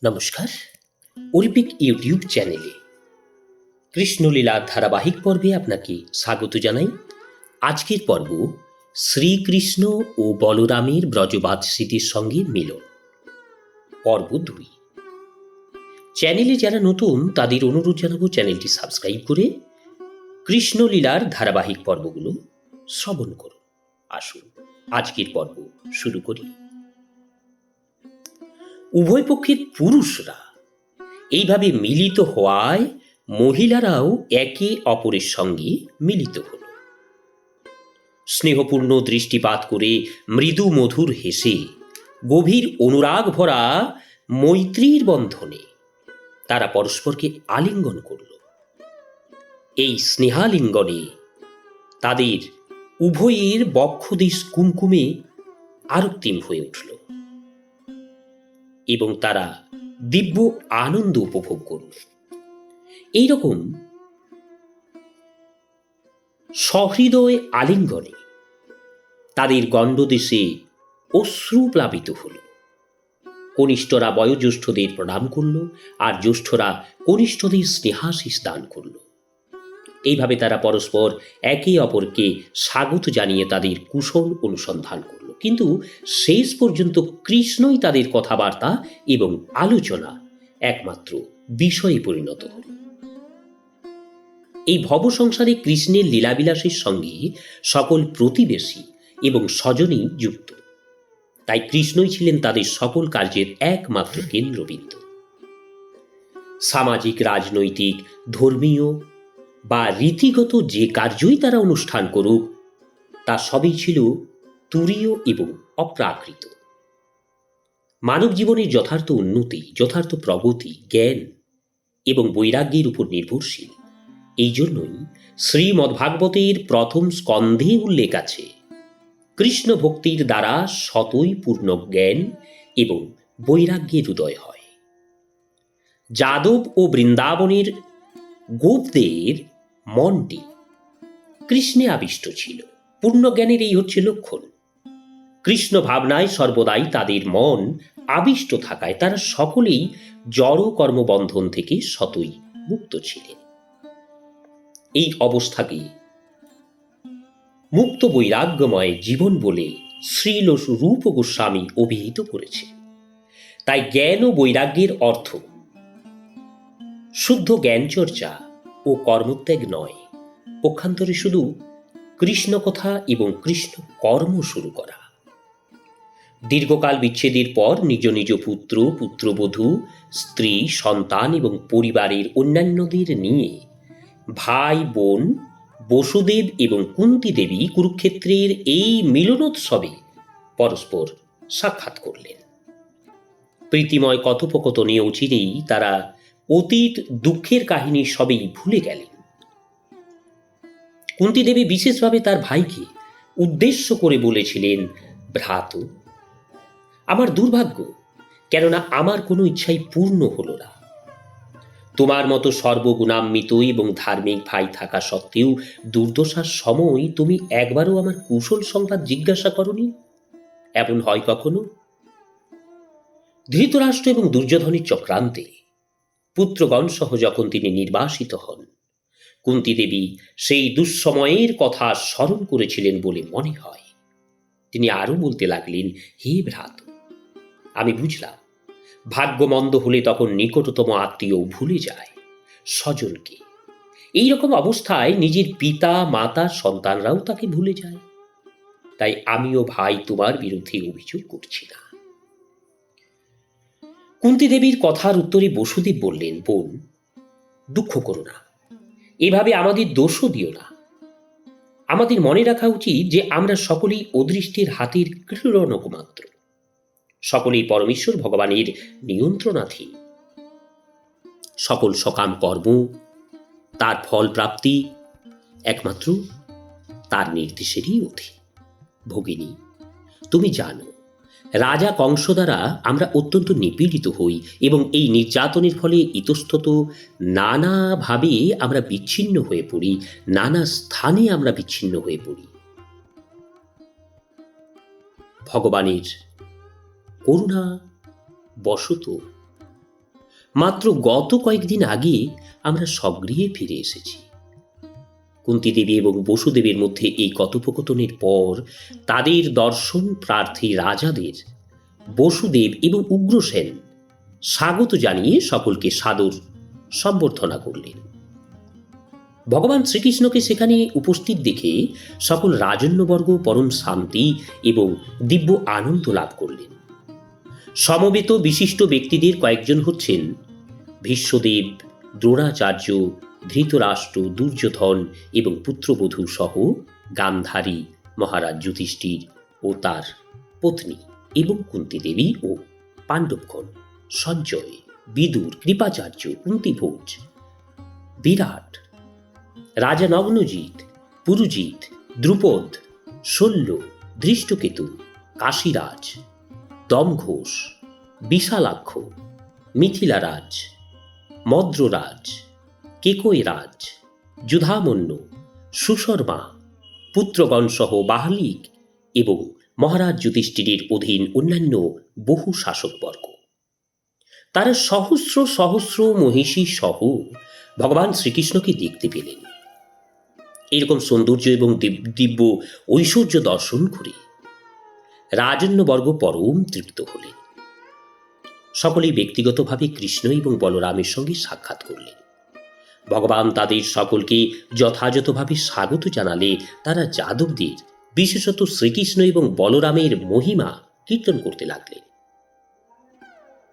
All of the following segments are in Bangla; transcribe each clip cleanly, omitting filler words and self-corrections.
নমস্কার। অলিম্পিক ইউটিউব চ্যানেলে কৃষ্ণলীলার ধারাবাহিক পর্বে আপনাকে স্বাগত জানাই। আজকের পর্ব শ্রীকৃষ্ণ ও বলরামের ব্রজবাদ স্মৃতির সঙ্গে মিলন, পর্ব 2। চ্যানেলে যারা নতুন তাদের অনুরোধ জানাবো চ্যানেলটি সাবস্ক্রাইব করে কৃষ্ণলীলার ধারাবাহিক পর্বগুলো শ্রবণ করুন। আসুন আজকের পর্ব শুরু করি। উভয় পক্ষের পুরুষরা এইভাবে মিলিত হওয়ায় মহিলারাও একে অপরের সঙ্গে মিলিত হল। স্নেহপূর্ণ দৃষ্টিপাত করে মৃদু মধুর হেসে গভীর অনুরাগ ভরা মৈত্রীর বন্ধনে তারা পরস্পরকে আলিঙ্গন করল। এই স্নেহালিঙ্গনে তাদের উভয়ের বক্ষদেশ কুমকুমে আরক্তিম হয়ে উঠল এবং তারা দিব্য আনন্দ উপভোগ করল। এইরকম সহৃদয় আলিঙ্গনে তাদের গণ্ডদেশে অশ্রু প্লাবিত হল। কনিষ্ঠরা বয়োজ্যেষ্ঠদের প্রণাম করল, আর জ্যেষ্ঠরা কনিষ্ঠদের স্নেহাশিস দান করল। এইভাবে তারা পরস্পর একে অপরকে স্বাগত জানিয়ে তাদের কুশল অনুসন্ধান করল। কিন্তু শেষ পর্যন্ত কৃষ্ণই তাদের কথাবার্তা এবং আলোচনা একমাত্র বিষয়ে পরিণত হল। এই ভব সংসারে কৃষ্ণের লীলাবিলাসের সঙ্গে সকল প্রতিবেশী এবং স্বজনই যুক্ত। তাই কৃষ্ণই ছিলেন তাদের সকল কার্যের একমাত্র কেন্দ্রবিন্দু। সামাজিক, রাজনৈতিক, ধর্মীয় বা রীতিগত যে কার্যই তারা অনুষ্ঠান করুক, তা সবই ছিল তুরীয় এবং অপ্রাকৃত। মানব জীবনের যথার্থ উন্নতি, যথার্থ প্রগতি, জ্ঞান এবং বৈরাগ্যের উপর নির্ভরশীল। এই জন্যই শ্রীমদ্ভাগবতের প্রথম স্কন্ধে উল্লেখ আছে, কৃষ্ণ ভক্তির দ্বারা সতই পূর্ণ জ্ঞান এবং বৈরাগ্যের উদয় হয়। যাদব ও বৃন্দাবনের গোপদের মনটি কৃষ্ণে আবিষ্ট ছিল। পূর্ণ জ্ঞানের এই হচ্ছে লক্ষণ। কৃষ্ণ ভাবনায় সর্বদাই তাদের মন আবিষ্ট থাকায় তারা সকলেই জড় কর্মবন্ধন থেকে সতই মুক্ত ছিলেন। এই অবস্থাকে মুক্ত বৈরাগ্যময় জীবন বলে শ্রীল রূপ গোস্বামী অভিহিত করেছে। তাই জ্ঞান ও বৈরাগ্যের অর্থ শুদ্ধ জ্ঞানচর্চা ও কর্মত্যাগ নয়, পক্ষান্তরে শুধু কৃষ্ণ কথা এবং কৃষ্ণ কর্ম শুরু করা। দীর্ঘকাল বিচ্ছেদের পর নিজ নিজ পুত্র, পুত্রবধূ, স্ত্রী, সন্তান এবং পরিবারের অন্যান্যদের নিয়ে ভাই বোন বসুদেব এবং কুন্তী দেবী কুরুক্ষেত্রের এই মিলনোৎসবে পরস্পর সাক্ষাৎ করলেন। প্রীতিময় কথোপকথনে অচিরেই তারা অতীত দুঃখের কাহিনী সবই ভুলে গেলেন। কুন্তী দেবী বিশেষভাবে তার ভাইকে উদ্দেশ্য করে বলেছিলেন, ভ্রাতু, আমার দুর্ভাগ্য, কেননা আমার কোনো ইচ্ছাই পূর্ণ হলো না। তোমার মতো সর্বগুণান্বিত এবং ধার্মিক ভাই থাকা সত্ত্বেও দুর্দশার সময় তুমি একবারও আমার কুশল সংবাদ জিজ্ঞাসা করনি। এমন হয় কখনো? ধৃতরাষ্ট্র এবং দুর্যোধনের চক্রান্তে পুত্রগণ সহ যখন তিনি নির্বাসিত হন, কুন্তী দেবী সেই দুঃসময়ের কথা স্মরণ করেছিলেন বলে মনে হয়। তিনি আরও বলতে লাগলেন, হে ভ্রাত, আমি বুঝলাম ভাগ্যমন্দ হলে তখন নিকটতম আত্মীয় ভুলে যায় স্বজনকে। এইরকম অবস্থায় নিজের পিতা, মাতা, সন্তানরাও তাকে ভুলে যায়। তাই আমিও ভাই তোমার বিরুদ্ধে অভিযোগ করছি না। কুন্তী দেবীর কথার উত্তরে বসুদেব বললেন, বোন, দুঃখ করো না, এভাবে আমাদের দোষও দিও না। আমাদের মনে রাখা উচিত যে আমরা সকলেই অদৃষ্টের হাতের ক্রীড়নক মাত্র। সকলেই পরমেশ্বর ভগবানের নিয়ন্ত্রণাধীন। সকল সকাম কর্ম, তার ফল প্রাপ্তি একমাত্র তার নির্দেশেরই অধীন। ভগিনী, তুমি জানো, রাজা কংস দ্বারা আমরা অত্যন্ত নিপীড়িত হই এবং এই নির্যাতনের ফলে ইতস্তত নানাভাবে আমরা বিচ্ছিন্ন হয়ে পড়ি, নানা স্থানে আমরা বিচ্ছিন্ন হয়ে পড়ি। ভগবানের করুণা বশত মাত্র গত কয়েকদিন আগে আমরা স্বগৃহে ফিরে এসেছি। কুন্তী দেবী এবং বসুদেবের মধ্যে এই কথোপকথনের পর তাদের দর্শন প্রার্থী রাজাদের বসুদেব এবং উগ্রসেন স্বাগত জানিয়ে সকলকে সাদর সম্বর্ধনা করলেন। ভগবান শ্রীকৃষ্ণকে সেখানে উপস্থিত দেখে সকল রাজন্যবর্গ পরম শান্তি এবং দিব্য আনন্দ লাভ করলেন। সমবেত বিশিষ্ট ব্যক্তিদের কয়েকজন হচ্ছেন ভীষ্মদেব, দ্রোণাচার্য, ধৃতরাষ্ট্র, দুর্যোধন এবং পুত্রবধূ সহ গান্ধারী, মহারাজ যুধিষ্ঠির ও তার পত্নী এবং কুন্তী দেবী ও পাণ্ডবগণ, সঞ্জয়, বিদুর, কৃপাচার্য, কুন্তিভোজ, বিরাট, রাজা নগ্নজিৎ, পুরুজিৎ, দ্রুপদ, শল্য, ধৃষ্টকেতু, কাশীরাজ, দমঘোষ, বিশালাক্ষ, মিথিলারাজ, মদ্ররাজ, কেকয়রাজ, যুধামন্য, সুশর্মা, পুত্রগণ সহ বাহলিক এবং মহারাজ যুধিষ্ঠিরের অধীন অন্যান্য বহু শাসকবর্গ, তারা সহস্র সহস্র মহিষী সহ ভগবান শ্রীকৃষ্ণকে দেখতে পেলেন। এরকম সৌন্দর্য এবং দিব্য ঐশ্বর্য দর্শন করে রাজন্যবর্গ পরম তৃপ্ত হলেন। সকলেই ব্যক্তিগতভাবে কৃষ্ণ এবং বলরামের সঙ্গে সাক্ষাৎ করলেন। ভগবান তাদের সকলকে যথাযথভাবে স্বাগত জানালে তারা যাদবদের, বিশেষত শ্রীকৃষ্ণ এবং বলরামের মহিমা কীর্তন করতে লাগলেন।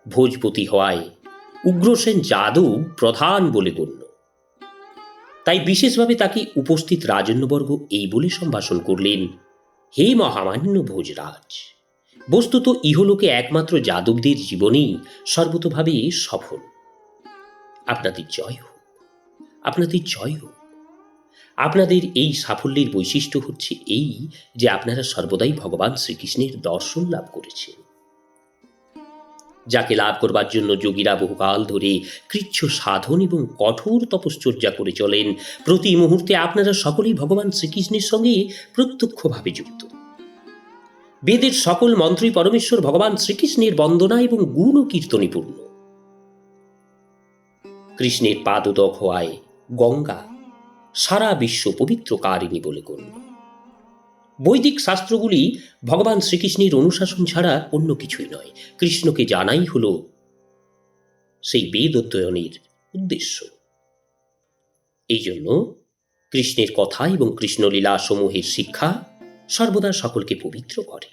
ভোজপতি হওয়ায় উগ্রসেন যাদব প্রধান বলে গণ্য, তাই বিশেষভাবে তাকে উপস্থিত রাজন্যবর্গ এই বলে সম্ভাষণ করলেন, হে মহামান্য ভোজরাজ, বস্তুত ইহলোকে একমাত্র যাদবদের জীবনেই সর্বতোভাবে সফল। আপনাদের জয় হোক, আপনাদের জয় হোক। আপনাদের এই সাফল্যের বৈশিষ্ট্য হচ্ছে এই যে আপনারা সর্বদাই ভগবান শ্রীকৃষ্ণের দর্শন লাভ করেছেন, যাকে লাভ করবার জন্য যোগীরা বহুকাল ধরে কৃচ্ছ সাধন এবং কঠোর তপশ্চর্যা করে চলেন। প্রতি মুহূর্তে আপনারা সকলেই ভগবান শ্রীকৃষ্ণের সঙ্গে প্রত্যক্ষভাবে যুক্ত। বেদের সকল মন্ত্রী পরমেশ্বর ভগবান শ্রীকৃষ্ণের বন্দনা এবং গুণ ও কীর্তনে পূর্ণ। কৃষ্ণের পাদোদক হওয়ায় গঙ্গা সারা বিশ্ব পবিত্রকারিণী বলে গণ্য। বৈদিক শাস্ত্রগুলি ভগবান শ্রীকৃষ্ণের অনুশাসন ছাড়া অন্য কিছুই নয়। কৃষ্ণকে জানাই হল সেই বেদ অধ্যয়নের উদ্দেশ্য। এই জন্য কৃষ্ণের কথা এবং কৃষ্ণলীলা সমূহের শিক্ষা সর্বদা সকলকে পবিত্র করে।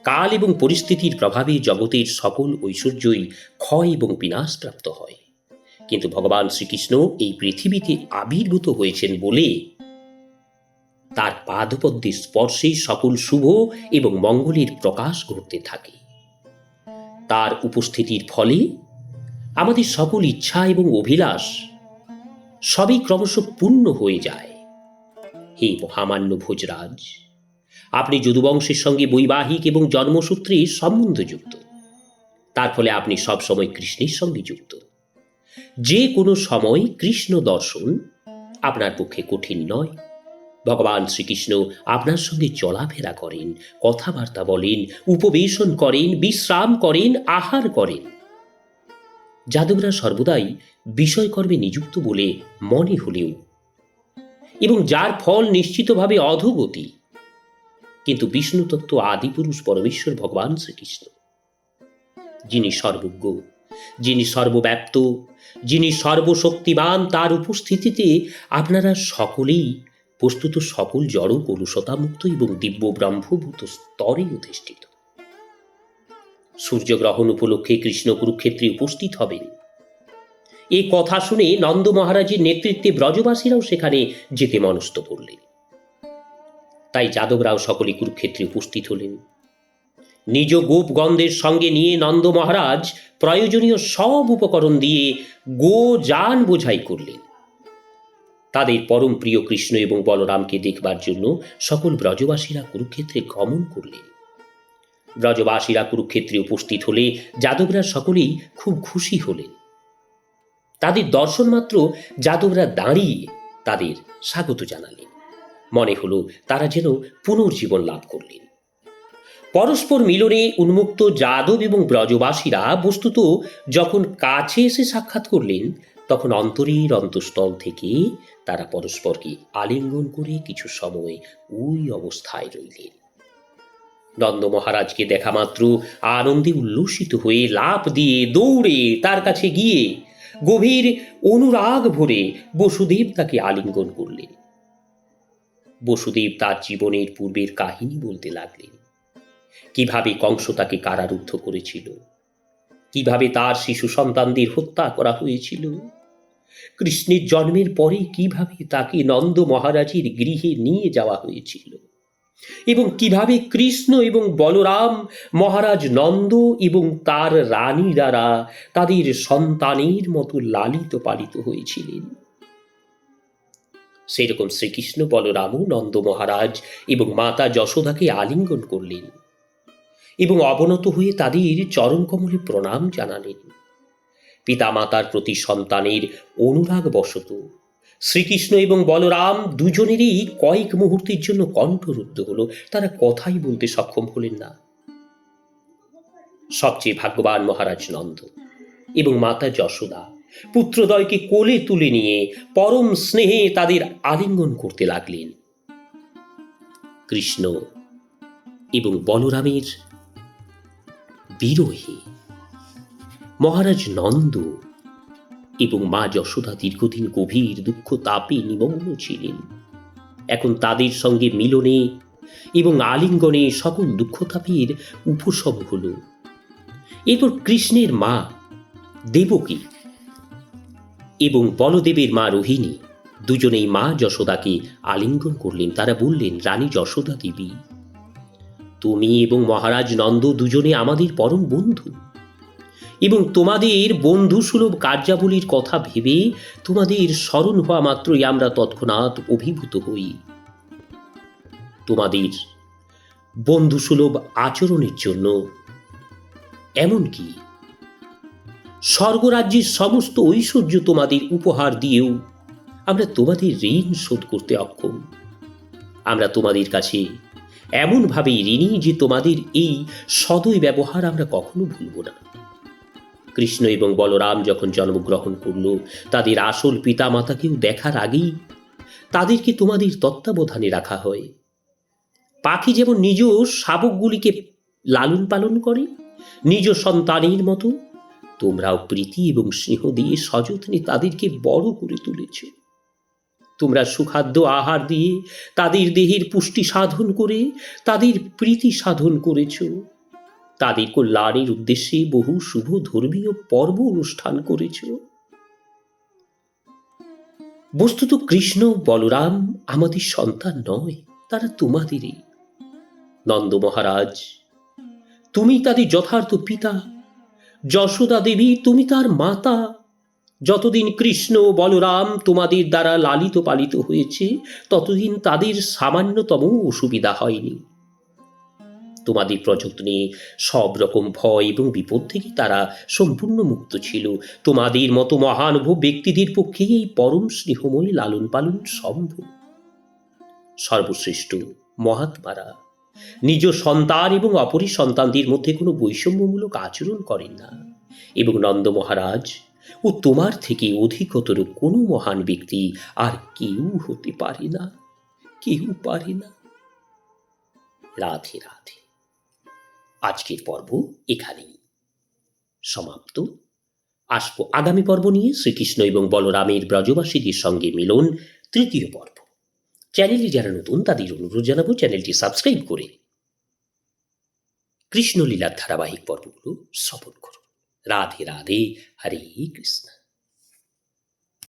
কাল এবং পরিস্থিতির প্রভাবে জগতের সকল ঐশ্বর্যই ক্ষয় এবং বিনাশপ্রাপ্ত হয়, কিন্তু ভগবান শ্রীকৃষ্ণ এই পৃথিবীতে আবির্ভূত হয়েছেন বলে তার পাদপদ্মের স্পর্শে সকল শুভ এবং মঙ্গলের প্রকাশ ঘটতে থাকে। তার উপস্থিতির ফলে আমাদের সকল ইচ্ছা এবং অভিলাষ সবই ক্রমশ পূর্ণ হয়ে যায়। হে মহামান্য ভোজরাজ, আপনি যদুবংশের সঙ্গে বৈবাহিক এবং জন্মসূত্রে সম্বন্ধযুক্ত, তার ফলে আপনি সবসময় কৃষ্ণের সঙ্গে যুক্ত। যে কোনো সময় কৃষ্ণ দর্শন আপনার পক্ষে কঠিন নয়। ভগবান শ্রীকৃষ্ণ আপনার সঙ্গে চলাফেরা করেন, কথাবার্তা বলেন, উপবেশন করেন, বিশ্রাম করেন, আহার করেন। যাদবরা সর্বদাই বিষয়কর্মে নিযুক্ত বলে মনে হলেও এবং যার ফল নিশ্চিতভাবে অধোগতি, কিন্তু বিষ্ণুতত্ত্ব আদিপুরুষ পরমেশ্বর ভগবান শ্রীকৃষ্ণ, যিনি সর্বজ্ঞ, যিনি সর্বব্যাপ্ত, যিনি সর্বশক্তিমান, তার উপস্থিতিতে আপনারা সকলেই বস্তুত সকল জড় কলুষতামুক্ত এবং দিব্য ব্রহ্মভূত স্তরে অধিষ্ঠিত। সূর্যগ্রহণ উপলক্ষে কৃষ্ণ কুরুক্ষেত্রে উপস্থিত হবেন, এ কথা শুনে নন্দ মহারাজের নেতৃত্বে ব্রজবাসীরাও সেখানে যেতে মনস্থ করলেন। তাই যাদবরাও সকলে কুরুক্ষেত্রে উপস্থিত হলেন। নিজ গোপগণদের সঙ্গে নিয়ে নন্দ মহারাজ প্রয়োজনীয় সব উপকরণ দিয়ে গো যান বোঝাই করলেন। তাদের পরম প্রিয় কৃষ্ণ এবং বলরামকে দেখবার জন্য সকল ব্রজবাসীরা কুরুক্ষেত্রে গমন করলেন। ব্রজবাসীরা কুরুক্ষেত্রে উপস্থিত হলে যাদবরা সকলেই খুব খুশি হলেন। তাদের দর্শন মাত্র যাদবরা দাঁড়িয়ে তাদের স্বাগত জানালেন। মনে হলো তারা যেন পুনর্জীবন লাভ করলেন। পরস্পর মিলনে উন্মুক্ত যাদব এবং ব্রজবাসীরা বস্তুত যখন কাছে এসে সাক্ষাৎ করলেন, তখন অন্তরের অন্তঃস্থল থেকে তারা পরস্পরকে আলিঙ্গন করে কিছু সময় ওই অবস্থায় রইলেন। নন্দ মহারাজকে দেখা মাত্র আনন্দে উল্লসিত হয়ে লাফ দিয়ে দৌড়ে তার কাছে গিয়ে গভীর অনুরাগ ভরে বসুদেব তাকে আলিঙ্গন করলেন। বসুদেব তার জীবনের পূর্বের কাহিনী বলতে লাগলেন। কিভাবে কংস তাকে কারারুদ্ধ করেছিল, কিভাবে তার শিশু সন্তানদের হত্যা করা হয়েছিল, কৃষ্ণের জন্মের পরে কিভাবে তাকে নন্দ মহারাজের গৃহে নিয়ে যাওয়া হয়েছিল, এবং কিভাবে কৃষ্ণ এবং বলরাম মহারাজ নন্দ এবং তার রানী দ্বারা তাদের সন্তানের মতো লালিত পালিত হয়েছিলেন। সেরকম শ্রীকৃষ্ণ বলরামও নন্দ মহারাজ এবং মাতা যশোদাকে আলিঙ্গন করলেন এবং অবনত হয়ে তাদের চরণকমলে প্রণাম জানালেন। পিতামাতার প্রতি সন্তানের অনুরাগ বশত শ্রীকৃষ্ণ এবং বলরাম দুজনেরই কয়েক মুহূর্তের জন্য কণ্ঠরুদ্ধ হলো, তারা কথাই বলতে সক্ষম হলেন না। সবচেয়ে ভাগ্যবান মহারাজ নন্দ এবং মাতা যশোদা পুত্রদ্বয়কে কোলে তুলে নিয়ে পরম স্নেহে তাদের আলিঙ্গন করতে লাগলেন। কৃষ্ণ এবং বলরামের বিরহে মহারাজ নন্দ এবং মা যশোদা দীর্ঘদিন গভীর দুঃখ তাপে নিমগ্ন ছিলেন। এখন তাদের সঙ্গে মিলনে এবং আলিঙ্গনে সকল দুঃখ তাপের উপশম হল। এরপর কৃষ্ণের মা দেবকী এবং বলদেবের মা রোহিণী দুজনেই মা যশোদাকে আলিঙ্গন করলেন। তারা বললেন, রানী যশোদা দেবী, তুমি এবং মহারাজ নন্দ দুজনে আমাদের পরম বন্ধু, এবং তোমাদের বন্ধু সুলভ কার্যাবলীর কথা ভেবে তোমাদের স্মরণ হওয়া মাত্রই আমরা তৎক্ষণাৎ অভিভূত হই। তোমাদের বন্ধুসুলভ আচরণের জন্য এমনকি স্বর্গরাজ্যের সমস্ত ঐশ্বর্য তোমাদের উপহার দিয়েও আমরা তোমাদের ঋণ শোধ করতে অক্ষম। আমরা তোমাদের কাছে এমনভাবে ঋণী যে তোমাদের এই সদয় ব্যবহার আমরা কখনো ভুলব না। কৃষ্ণ এবং বলরাম যখন জন্মগ্রহণ করল, তাদের আসল পিতামাতাকেও দেখার আগেই তাদেরকে তোমাদের তত্ত্বাবধানে রাখা হয়। পাখি যেমন নিজ শাবকগুলিকে লালন পালন করে নিজ সন্তানের মতো, তোমরাও প্রীতি এবং স্নেহ দিয়ে সযত্নে তাদেরকে বড় করে তুলেছ। তোমরা সুখাদ্য আহার দিয়ে তাদের দেহের পুষ্টি সাধন করে তাদের প্রীতি সাধন করেছ। তাদের কল্যাণের উদ্দেশ্যে বহু শুভ ধর্মীয় পর্ব অনুষ্ঠান করেছ। বস্তুত কৃষ্ণ বলরাম আমাদের সন্তান নয়, তারা তোমাদেরই। নন্দ মহারাজ, তুমি তাদের যথার্থ পিতা, যশোদা দেবী তুমি তার মাতা। যতদিন কৃষ্ণ বলরাম তোমাদের দ্বারা লালিত পালিত হয়েছে, ততদিন তাদের সামান্যতম অসুবিধা হয়নি। তোমাদের প্রযত্নে সব রকম ভয় এবং বিপদ থেকে তারা সম্পূর্ণ মুক্ত ছিল। তোমাদের মতো মহানুভব ব্যক্তিদের পক্ষেই এই পরম স্নেহময়ী লালন পালন সম্ভব। সর্বশ্রেষ্ঠ মহাত্মারা নিজ সন্তান এবং অপরের সন্তানদের মধ্যে কোনো বৈষম্যমূলক আচরণ করেন না, এবং নন্দ মহারাজ ও তোমার থেকে অধিকতর কোনো মহান ব্যক্তি আর কেউ হতে পারে না, কেউ পারে না। রাধে রাধে। আজকের পর্ব এখানেই সমাপ্ত। আসবো আগামী পর্ব নিয়ে, শ্রীকৃষ্ণ এবং বলরামের ব্রজবাসীদের সঙ্গে মিলন, তৃতীয় পর্ব। চ্যানেলে যারা নতুন তাদের অনুরোধ জানাবো চ্যানেলটি সাবস্ক্রাইব করে কৃষ্ণলীলার ধারাবাহিক পর্বগুলো শ্রবণ করুন। রাধে রাধে। হরে কৃষ্ণ।